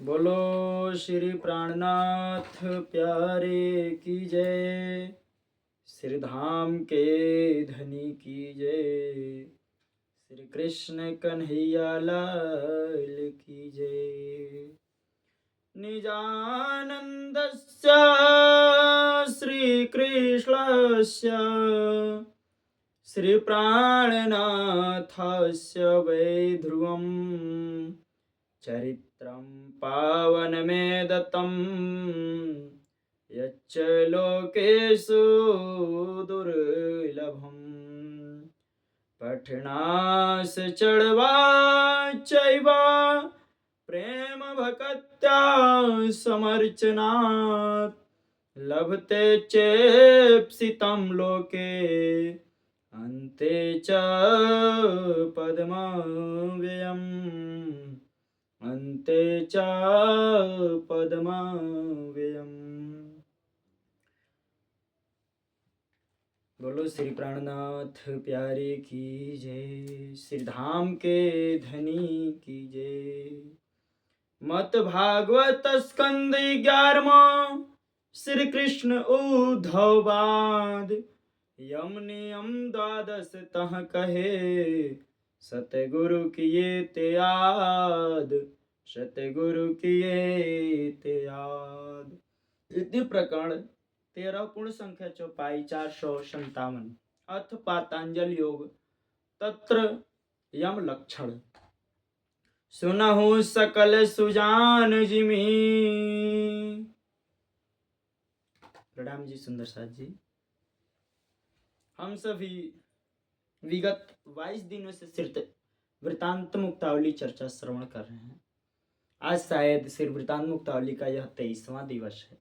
बोलो श्री प्राणनाथ प्यारे की जय। श्री धाम के धनी की जय। श्री कृष्ण कन्हैया लाल की जय। निजानन्दस्य श्रीकृष्णस्य श्रीप्राणनाथस्य वै ध्रुवम् चरित्रं पावनमेदतं यच्च लोकेषु दुर्लभम् पठनाश्चैव प्रेम भक्त्या समर्चनात् लभते चेप्सितं लोके अन्ते च पद्मव्ययम् अन्ते च पद्मव्ययम्। बोलो श्री प्राणनाथ प्यारे की जय। श्री धाम के धनी की जय। मत भागवत स्कंद 11वां श्री कृष्ण उद्धववाद यम नियम 12 तह कहे सतगुरु किए ते याद सतगुरु किए ते याद। द्वितीय प्रकरण 13 पूर्ण संख्या चौपाई 457 अथ पातंजल योग तत्र यम लक्षण। सुनहु सकल सुजान जिमी। प्रणाम जी सुंदर साथ जी। हम सभी विगत 22 दिनों से सिर्फ वृतांत मुक्तावली चर्चा श्रवण कर रहे हैं। आज शायद सिर्फ वृतांत मुक्तावली का यह 23वां दिवस है,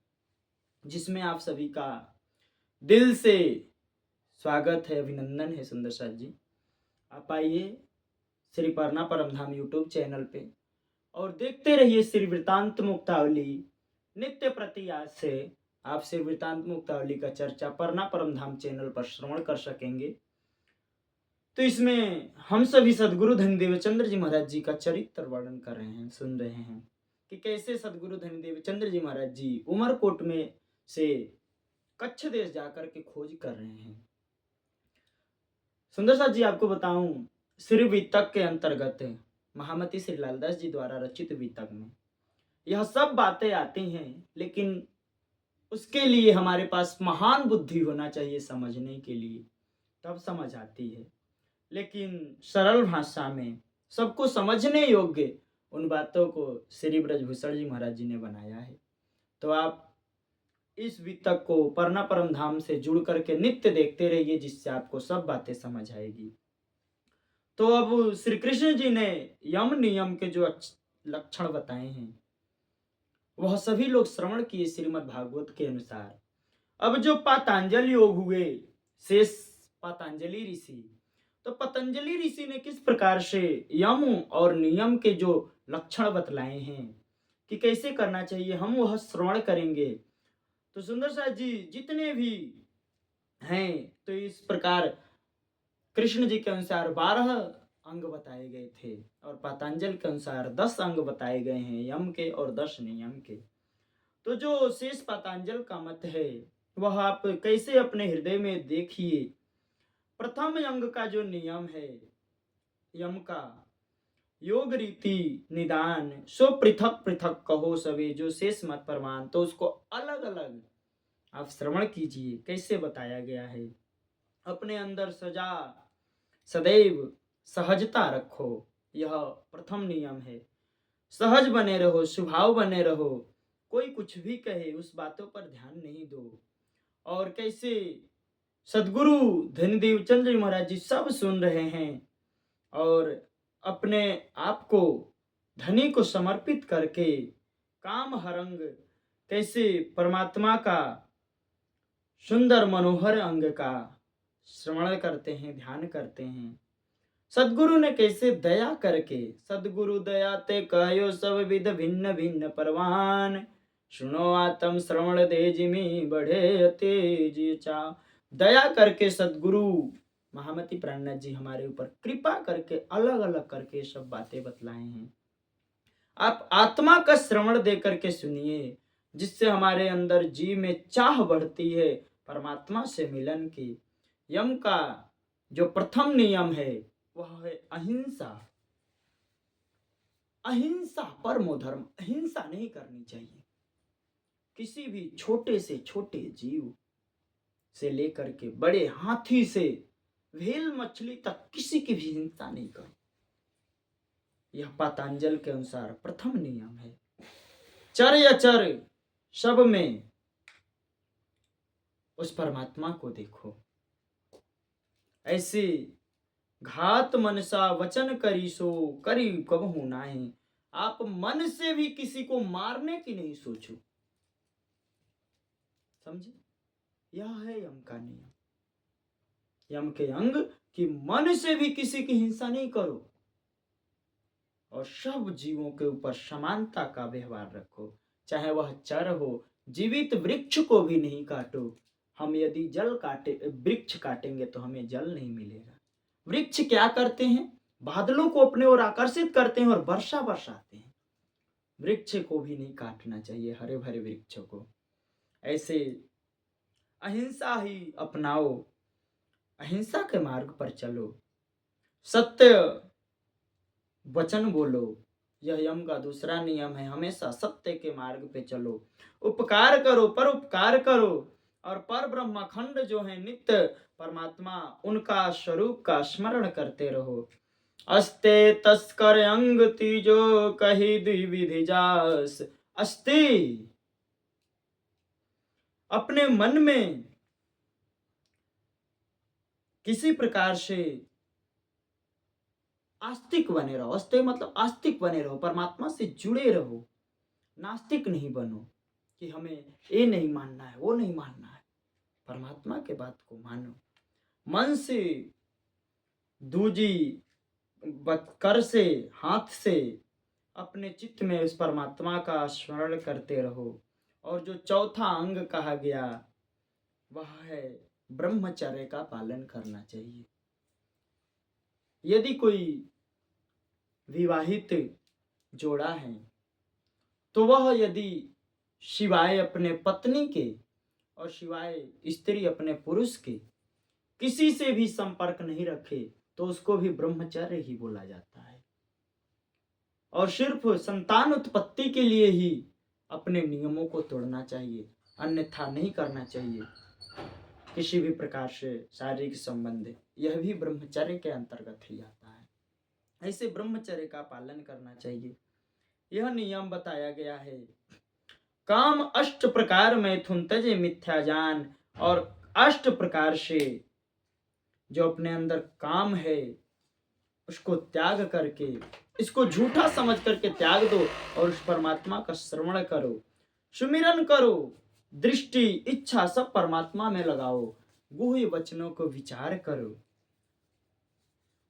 जिसमें आप सभी का दिल से स्वागत है, अभिनंदन है सुंदर साथ जी। आप आइए श्री परना परमधाम यूट्यूब चैनल पे और देखते रहिए श्री वृतांत मुक्तावली। नित्य प्रति आज से आप श्री वृतांत मुक्तावली का चर्चा परना परमधाम चैनल पर श्रवण कर सकेंगे। तो इसमें हम सभी सदगुरु धनी देवचंद्र जी महाराज जी का चरित्र वर्णन कर रहे हैं, सुन रहे हैं कि कैसे सदगुरु धनी देवचंद्र जी महाराज जी उमरकोट में से कच्छ देश जाकर के खोज कर रहे हैं। सुंदर साथ जी आपको बताऊं, श्री वितक के अंतर्गत महामती श्री लालदास जी द्वारा रचित वितक में यह सब बातें आती हैं, लेकिन उसके लिए हमारे पास महान बुद्धि होना चाहिए समझने के लिए, तब समझ आती है। लेकिन सरल भाषा में सबको समझने योग्य उन बातों को श्री ब्रजभूषण जी महाराज जी ने बनाया है। तो आप इस वितक को परना परम धाम से जुड़ करके नित्य देखते रहिए, जिससे आपको सब बातें समझ आएगी। तो अब श्री कृष्ण जी ने यम नियम के जो लक्षण बताए हैं वह सभी लोग श्रवण किए श्रीमद् भागवत के अनुसार। अब जो पातंजल योग हुए शेष पतंजलि ऋषि, तो पतंजलि ऋषि ने किस प्रकार से यम और नियम के जो लक्षण बतलाए हैं कि कैसे करना चाहिए, हम वह श्रवण करेंगे। तो सुंदर साथ जी जितने भी हैं, तो इस प्रकार कृष्ण जी के अनुसार 12 अंग बताए गए थे और पतंजल के अनुसार 10 अंग बताए गए हैं यम के और 10 नियम के। तो जो शेष पतंजल का मत है वह आप कैसे अपने हृदय में देखिए। प्रथम अंग का जो नियम है यम का, योग रीति निदान सो पृथक पृथक कहो सभी, जो शेष मत प्रमाण, तो उसको अलग अलग आप श्रवण कीजिए कैसे बताया गया है। अपने अंदर सदैव सहजता रखो, यह प्रथम नियम है। सहज बने रहो, स्वभाव बने रहो, कोई कुछ भी कहे उस बातों पर ध्यान नहीं दो। और कैसे सदगुरु धनी देवचंद्र जी महाराज जी सब सुन रहे हैं और अपने आप को धनी को समर्पित करके काम हरंग कैसे परमात्मा का सुंदर मनोहर अंग का श्रवण करते हैं, ध्यान करते हैं। सदगुरु ने कैसे दया करके, सदगुरु दया ते कहो सब विध भिन्न भिन्न परवान, सुनो आत्म श्रवण दे जिमी बढ़े तेज चा। दया करके सदगुरु महामती प्राणनाथ जी हमारे ऊपर कृपा करके अलग अलग करके सब बातें बतलाए हैं। आप आत्मा का श्रवण दे करके सुनिए, जिससे हमारे अंदर जी में चाह बढ़ती है परमात्मा से मिलन की। यम का जो प्रथम नियम है वह है अहिंसा। अहिंसा परमो धर्म। अहिंसा नहीं करनी चाहिए। किसी भी छोटे से छोटे जीव से लेकर के बड़े हाथी से व्हेल मछली तक किसी की भी हिंसा नहीं करो। यह पतंजल के अनुसार प्रथम नियम है। चर या चर सब में उस परमात्मा को देखो। ऐसे घात मनसा वचन करी सो करी कबहू नाहीं। आप मन से भी किसी को मारने की नहीं सोचो। समझे? यह है यम का नियम। यम के अंग कि मन से भी किसी की हिंसा नहीं करो और सब जीवों के ऊपर समानता का व्यवहार रखो। चाहे वह चर हो, जीवित वृक्ष को भी नहीं काटो। हम यदि जल काटे वृक्ष काटेंगे तो हमें जल नहीं मिलेगा। वृक्ष क्या करते हैं? बादलों को अपने ओर आकर्षित करते हैं और वर्षा बरसाते हैं। वृक्ष को भी नहीं काटना चाहिए, हरे भरे वृक्षों को। ऐसे अहिंसा ही अपनाओ, अहिंसा के मार्ग पर चलो, सत्य वचन बोलो। यह यम का दूसरा नियम है। हमेशा सत्य के मार्ग पे चलो। उपकार करो, परोपकार करो और पर ब्रह्मखंड जो है नित्य परमात्मा, उनका स्वरूप का स्मरण करते रहो। अस्ते तस्कर अंग तीजो कही द्विविधि जास। अस्ते अपने मन में किसी प्रकार से आस्तिक बने रहो। अस्ते मतलब आस्तिक बने रहो, परमात्मा से जुड़े रहो। नास्तिक नहीं बनो कि हमें ये नहीं मानना है, वो नहीं मानना है। परमात्मा के बात को मानो। मन से, दूजी कर से, हाथ से अपने चित्त में उस परमात्मा का स्मरण करते रहो। और जो चौथा अंग कहा गया वह है ब्रह्मचर्य का पालन करना चाहिए। यदि कोई विवाहित जोड़ा है तो वह यदि शिवाय अपने पत्नी के और शिवाय स्त्री अपने पुरुष के किसी से भी संपर्क नहीं रखे तो उसको भी ब्रह्मचर्य ही बोला जाता है। और सिर्फ संतान उत्पत्ति के लिए ही अपने नियमों को तोड़ना चाहिए, अन्यथा नहीं करना चाहिए किसी भी प्रकार से शारीरिक संबंध। यह भी ब्रह्मचर्य के अंतर्गत ही आता है। ऐसे ब्रह्मचर्य का पालन करना चाहिए। यह नियम बताया गया है। काम 8 प्रकार मैथुन तजे मिथ्या जान। और 8 प्रकार से जो अपने अंदर काम है उसको त्याग करके, इसको झूठा समझ करके त्याग दो और उस परमात्मा का श्रवण करो, सुमिरन करो, दृष्टि इच्छा सब परमात्मा में लगाओ, गुह्य वचनों को विचार करो,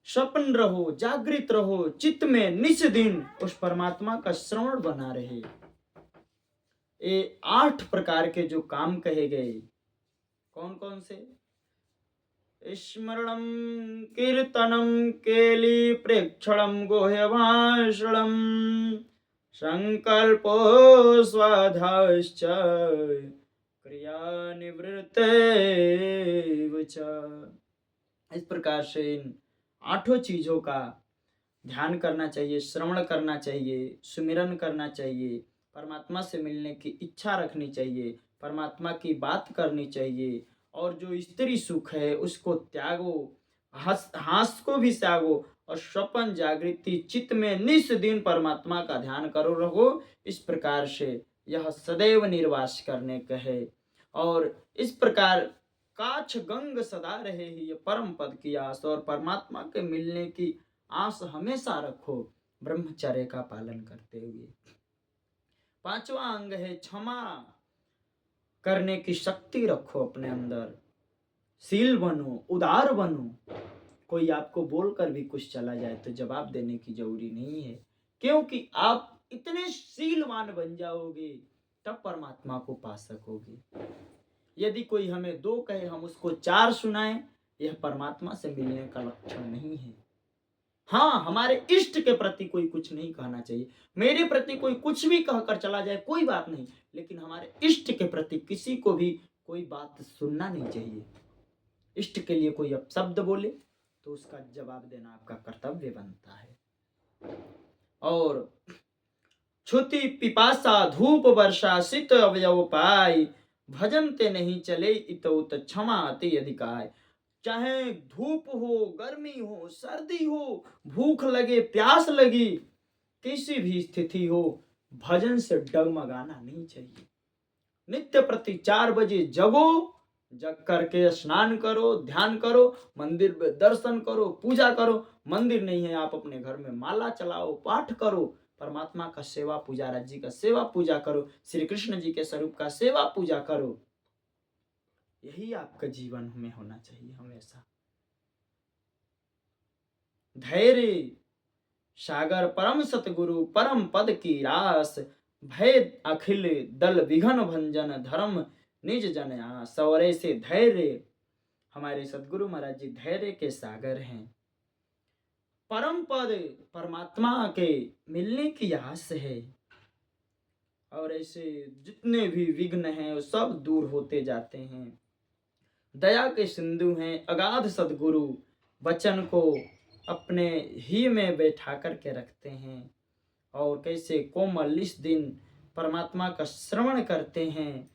स्वप्न रहो, जागृत रहो, चित्त में निस दिन उस परमात्मा का श्रवण बना रहे। ये 8 प्रकार के जो काम कहे गए, कौन कौन से? स्मरणं कीर्तनं केली प्रेक्षणं गुह्यभाषणं संकल्पो स्वाधाश्च क्रिया निवृत्तैव च। इस प्रकार से इन 8 चीजों का ध्यान करना चाहिए, श्रवण करना चाहिए, सुमिरन करना चाहिए, परमात्मा से मिलने की इच्छा रखनी चाहिए, परमात्मा की बात करनी चाहिए और जो स्त्री सुख है उसको त्यागो, हास को भी त्यागो और स्वपन जागृति चित्त में निस दिन परमात्मा का ध्यान करो रहो। इस प्रकार से यह सदैव निर्वास करने का है। और इस प्रकार काछ गंग सदा रहे ही ये परम पद की आस, और परमात्मा के मिलने की आस हमेशा रखो ब्रह्मचर्य का पालन करते हुए। 5वां अंग है क्षमा करने की शक्ति रखो अपने अंदर, शील बनो, उदार बनो। कोई आपको बोलकर भी कुछ चला जाए तो जवाब देने की जरूरी नहीं है, क्योंकि आप इतने शीलवान बन जाओगे तब परमात्मा को पा सकोगे। यदि कोई हमें 2 कहे हम उसको 4 सुनाएं, यह परमात्मा से मिलने का लक्षण नहीं है। हाँ, हमारे इष्ट के प्रति कोई कुछ नहीं कहना चाहिए। मेरे प्रति कोई कुछ भी कहकर चला जाए कोई बात नहीं, लेकिन हमारे इष्ट के प्रति किसी को भी कोई बात सुनना नहीं चाहिए। इष्ट के लिए कोई अपशब्द बोले तो उसका जवाब देना आपका कर्तव्य बनता है। और क्षुति पिपासा धूप वर्षा शीत अवयव पाई, भजन ते नहीं चले इतउत क्षमा अति अधिकाय। चाहे धूप हो, गर्मी हो, सर्दी हो, भूख लगे, प्यास लगी, किसी भी स्थिति हो, भजन से डगमगाना नहीं चाहिए। नित्य प्रति 4 बजे जगो, जग करके स्नान करो, ध्यान करो, मंदिर में दर्शन करो, पूजा करो। मंदिर नहीं है, आप अपने घर में माला चलाओ, पाठ करो, परमात्मा का सेवा पूजा, राज जी का सेवा पूजा करो, श्री कृष्ण जी के स्वरूप का सेवा पूजा करो। यही आपका जीवन में होना चाहिए हमेशा। धैर्य सागर परम सतगुरु परम पद की रास, भय अखिल दल विघन भंजन धर्म निज जन आस। और ऐसे धैर्य हमारे सतगुरु महाराज जी धैर्य के सागर हैं। परम पद परमात्मा के मिलने की आस है, और ऐसे जितने भी विघ्न हैं वो सब दूर होते जाते हैं। दया के सिंधु हैं अगाध सतगुरु, वचन को अपने ही में बैठा करके रखते हैं। और कैसे कोमल इस दिन परमात्मा का श्रवण करते हैं।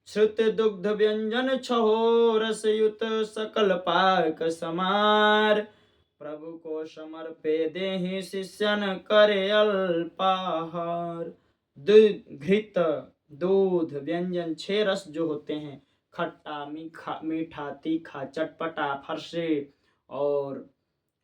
श्रुत दुग्ध व्यंजन छहो रसयुत सकल पाक समार, प्रभु को समर्पे देहि शिष्यन करे अल्पाहार। घृत दूध व्यंजन 6 रस जो होते हैं, खट्टा मीठा तीखा चटपटा फरसे, और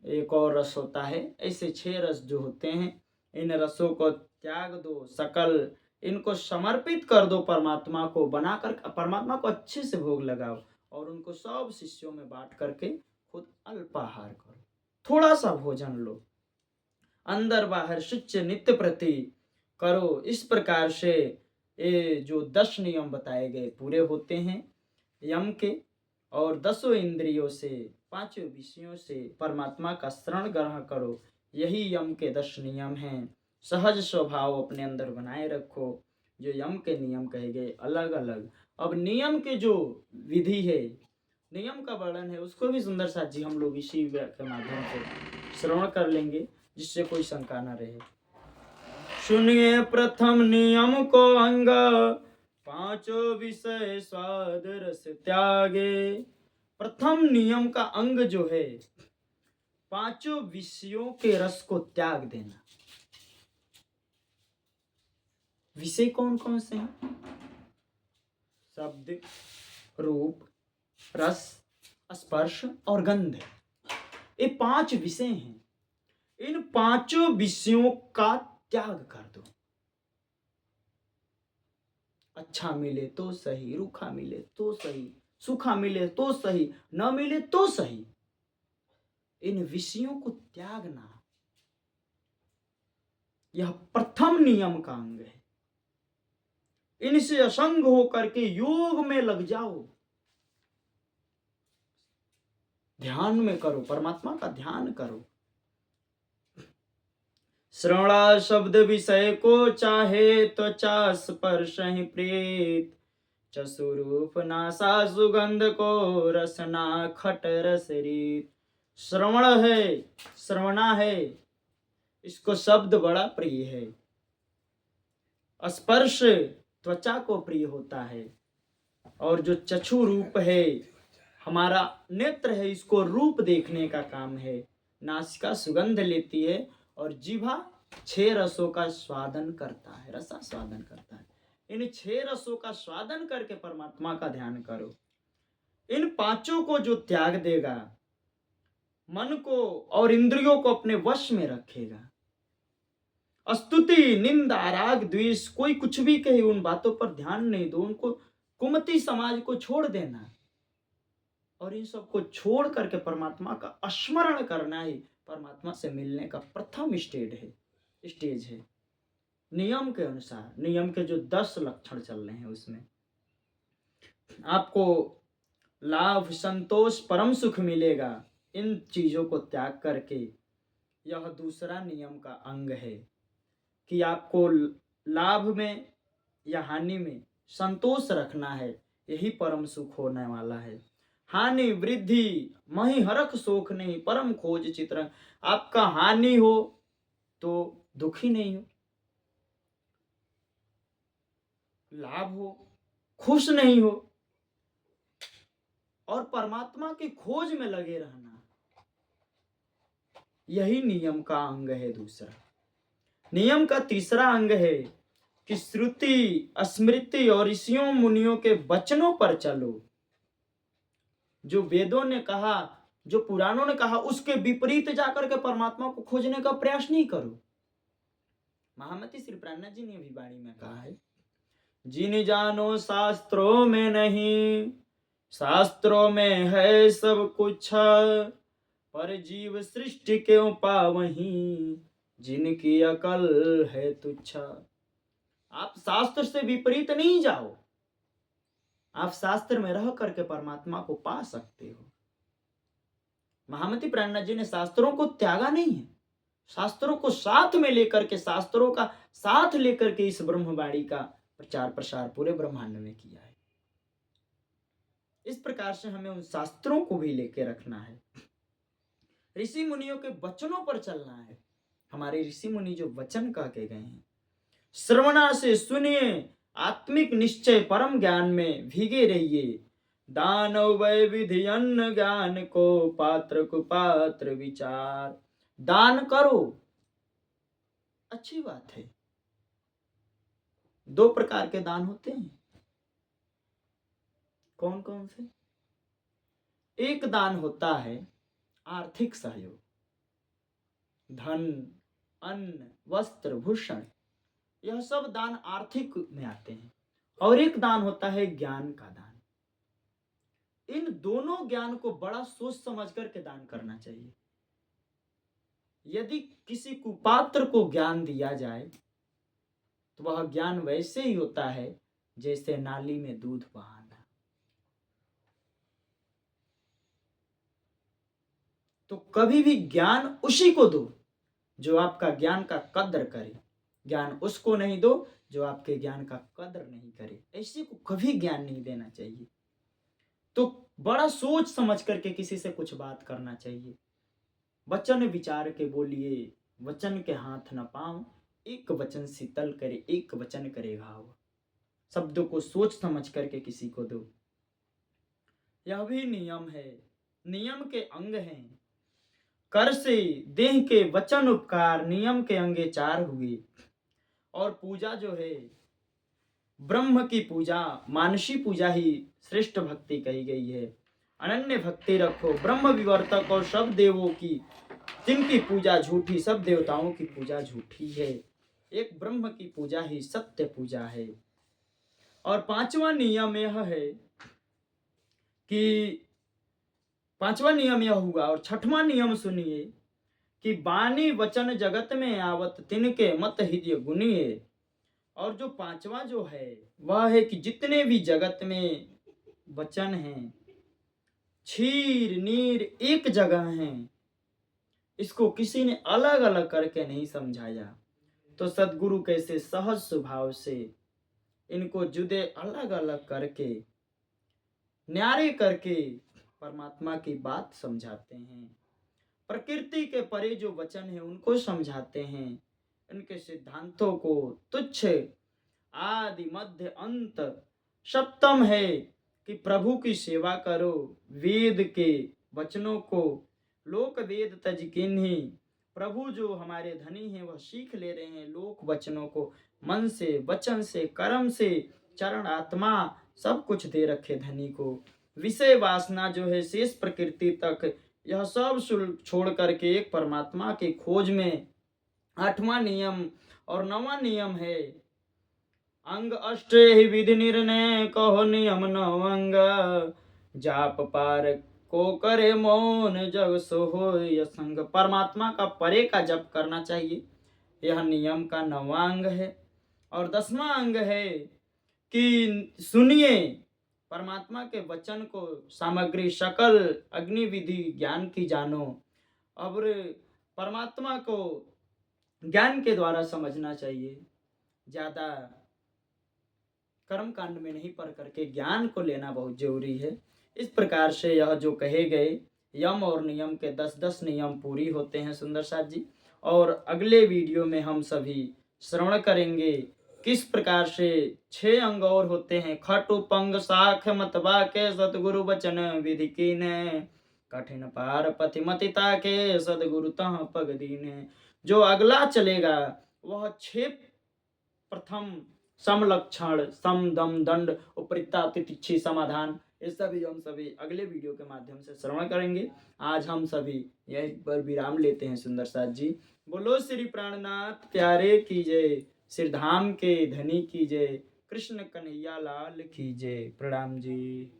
एक और रस होता है। ऐसे 6 रस जो होते हैं, इन रसों को त्याग दो, सकल इनको समर्पित कर दो परमात्मा को, बनाकर परमात्मा को अच्छे से भोग लगाओ, और उनको सब शिष्यों में बांट करके खुद अल्पाहार करो, थोड़ा सा भोजन लो, अंदर बाहर शुच नित्य प्रति करो। इस प्रकार से ये जो 10 नियम बताए गए पूरे होते हैं यम के, और 10 इंद्रियों से 5 विषयों से परमात्मा का शरण ग्रहण करो। यही यम के 10 नियम हैं। सहज स्वभाव अपने अंदर बनाए रखो। जो यम के नियम कहे गए अलग अलग। अब नियम के जो विधि है, नियम का वर्णन है, उसको भी सुंदर साथ जी हम लोग इसी के माध्यम से श्रवण कर लेंगे, जिससे कोई शंका न रहे। सुनिए प्रथम नियम को अंग, 5 विषय स्वाद रस त्यागे। प्रथम नियम का अंग जो है 5 विषयों के रस को त्याग देना। विषय कौन कौन से हैं? शब्द, रूप, रस, स्पर्श और गंध। ये 5 विषय हैं। इन 5 विषयों का त्याग कर दो। अच्छा मिले तो सही, रूखा मिले तो सही, सूखा मिले तो सही, न मिले तो सही, इन विषयों को त्यागना, यह प्रथम नियम का अंग है। इनसे असंग होकर के योग में लग जाओ, ध्यान में करो, परमात्मा का ध्यान करो। श्रवणा शब्द विषय को चाहे, त्वचा स्पर्श ही प्रीत, चसुरूप नासा सुगंध को रसना खट रस रीत। श्रवण है, श्रवणा है, इसको शब्द बड़ा प्रिय है। स्पर्श त्वचा को प्रिय होता है, और जो चक्षु रूप है, हमारा नेत्र है, इसको रूप देखने का काम है। नासिका सुगंध लेती है, और जीभा 6 रसों का स्वादन करता है, रसा स्वादन करता है। इन 6 रसों का स्वादन करके परमात्मा का ध्यान करो। इन 5 को जो त्याग देगा, मन को और इंद्रियों को अपने वश में रखेगा। स्तुति, निंदा, राग, द्वेष, कोई कुछ भी कहे उन बातों पर ध्यान नहीं दो। उनको कुमति समाज को छोड़ देना, और इन सब को छोड़ करके परमात्मा का स्मरण करना ही परमात्मा से मिलने का प्रथम स्टेज है। नियम के अनुसार, नियम के जो 10 लक्षण चल रहे हैं, उसमें आपको लाभ, संतोष, परम सुख मिलेगा इन चीजों को त्याग करके। यह दूसरा नियम का अंग है कि आपको लाभ में या हानि में संतोष रखना है, यही परम सुख होने वाला है। हानि वृद्धि मही हरख शोक नहीं, परम खोज चित्र। आपका हानि हो तो दुखी नहीं हो, लाभ हो खुश नहीं हो, और परमात्मा की खोज में लगे रहना, यही नियम का अंग है। दूसरा नियम का तीसरा अंग है कि श्रुति स्मृति और ऋषियों मुनियों के वचनों पर चलो। जो वेदों ने कहा, जो पुराणों ने कहा, उसके विपरीत जाकर के परमात्मा को खोजने का प्रयास नहीं करो। महामती श्री प्राणनाथ जी ने भी वाणी में कहा है, जिन जानो शास्त्रों में नहीं, शास्त्रों में है सब कुछ, पर जीव सृष्टि क्यों पावहीं, जिनकी अकल है तुच्छ। आप शास्त्र से विपरीत नहीं जाओ, आप शास्त्र में रह करके परमात्मा को पा सकते हो। महामती प्राणनाथ जी ने शास्त्रों को त्यागा नहीं है, शास्त्रों को साथ में लेकर के, शास्त्रों का साथ लेकर के इस ब्रह्मवाणी का प्रचार प्रसार पूरे ब्रह्मांड में किया है। इस प्रकार से हमें उन शास्त्रों को भी लेके रखना है, ऋषि मुनियों के वचनों पर चलना है। हमारे ऋषि मुनि जो वचन कह के गए हैं, श्रवणा से सुनिए, आत्मिक निश्चय परम ज्ञान में भीगे रहिए। दानव वै विधि अन्न ज्ञान को, पात्र कुपात्र विचार। दान करो, अच्छी बात है। दो प्रकार के दान होते हैं, कौन कौन से? एक दान होता है आर्थिक सहयोग, धन अन्न वस्त्र भूषण, यह सब दान आर्थिक में आते हैं। और एक दान होता है ज्ञान का दान। इन दोनों ज्ञान को बड़ा सोच समझ करके दान करना चाहिए। यदि किसी कुपात्र को ज्ञान दिया जाए तो वह ज्ञान वैसे ही होता है जैसे नाली में दूध बहाना। तो कभी भी ज्ञान उसी को दो जो आपका ज्ञान का कद्र करे, ज्ञान उसको नहीं दो जो आपके ज्ञान का कद्र नहीं करे। ऐसे को कभी ज्ञान नहीं देना चाहिए। तो बड़ा सोच समझ करके किसी से कुछ बात करना चाहिए। वचन विचार के बोलिए, वचन के हाथ न पाओ, एक वचन शीतल करे, एक वचन करे घाव। शब्दों को सोच समझ करके किसी को दो। यह भी नियम है, नियम के अंग हैं। कर से देह के वचन उपकार, नियम के अंगे चार हुए। और पूजा जो है, ब्रह्म की पूजा, मानसी पूजा ही श्रेष्ठ भक्ति कही गई है। अनन्य भक्ति रखो, ब्रह्म विवर्तक और सब देवों की, जिनकी पूजा झूठी, सब देवताओं की पूजा झूठी है। एक ब्रह्म की पूजा ही सत्य पूजा है। और पांचवा नियम यह है कि पांचवा नियम यह हुआ। और छठवां नियम सुनिए कि वाणी वचन जगत में आवत, तिनके मत हृदय गुनिए। और जो पांचवा जो है वह है कि जितने भी जगत में वचन हैं, क्षीर नीर एक जगह हैं, इसको किसी ने अलग अलग करके नहीं समझाया। तो सद्गुरु कैसे सहज स्वभाव से इनको जुदे अलग अलग करके, न्यारे करके परमात्मा की बात समझाते हैं। प्रकृति के परे जो वचन है उनको समझाते हैं। इनके सिद्धांतों को तुच्छ आदि मध्य अंत सप्तम है कि प्रभु की सेवा करो। वेद के वचनों को लोक वेद तज किन्ही, प्रभु जो हमारे धनी हैं वह सीख ले रहे हैं लोक वचनों को। मन से, वचन से, कर्म से, चरण आत्मा सब कुछ दे रखे धनी को। विषय वासना जो है शेष प्रकृति तक, यह सब छोड़ करके एक परमात्मा की खोज में। आठवां नियम और नवां नियम है अंग अष्टे ही विधि निर्णय, कहो नियम नौ अंग, जाप पार को करे मौन, जग सो होय संग। परमात्मा का परे का जप करना चाहिए, यह नियम का नवां अंग है। और 10वां अंग है कि सुनिए परमात्मा के वचन को, सामग्री सकल अग्नि विधि ज्ञान की जानो। अब परमात्मा को ज्ञान के द्वारा समझना चाहिए, ज़्यादा कर्म कांड में नहीं पढ़ करके ज्ञान को लेना बहुत जरूरी है। इस प्रकार से यह जो कहे गए यम और नियम के 10-10 नियम पूरी होते हैं सुंदर साथ जी। और अगले वीडियो में हम सभी श्रवण करेंगे किस प्रकार से 6 अंग और होते हैं। खट उपंग साख मतवा के सतगुरु वचन विधि कीने, कठिन पार पथि मतिता के सदगुरु तह पग दीने। जो अगला चलेगा वह 6 प्रथम समलक्षण, सम दम दंड उपरिक्ता तितिक्षी समाधान, ये सभी हम सभी अगले वीडियो के माध्यम से श्रवण करेंगे। आज हम सभी यहीं पर विराम लेते हैं सुंदर साथ जी। बोलो श्री प्राणनाथ प्यारे की जय, श्री धाम के धनी की जय, कृष्ण कन्हैया लाल की जय। प्रणाम जी।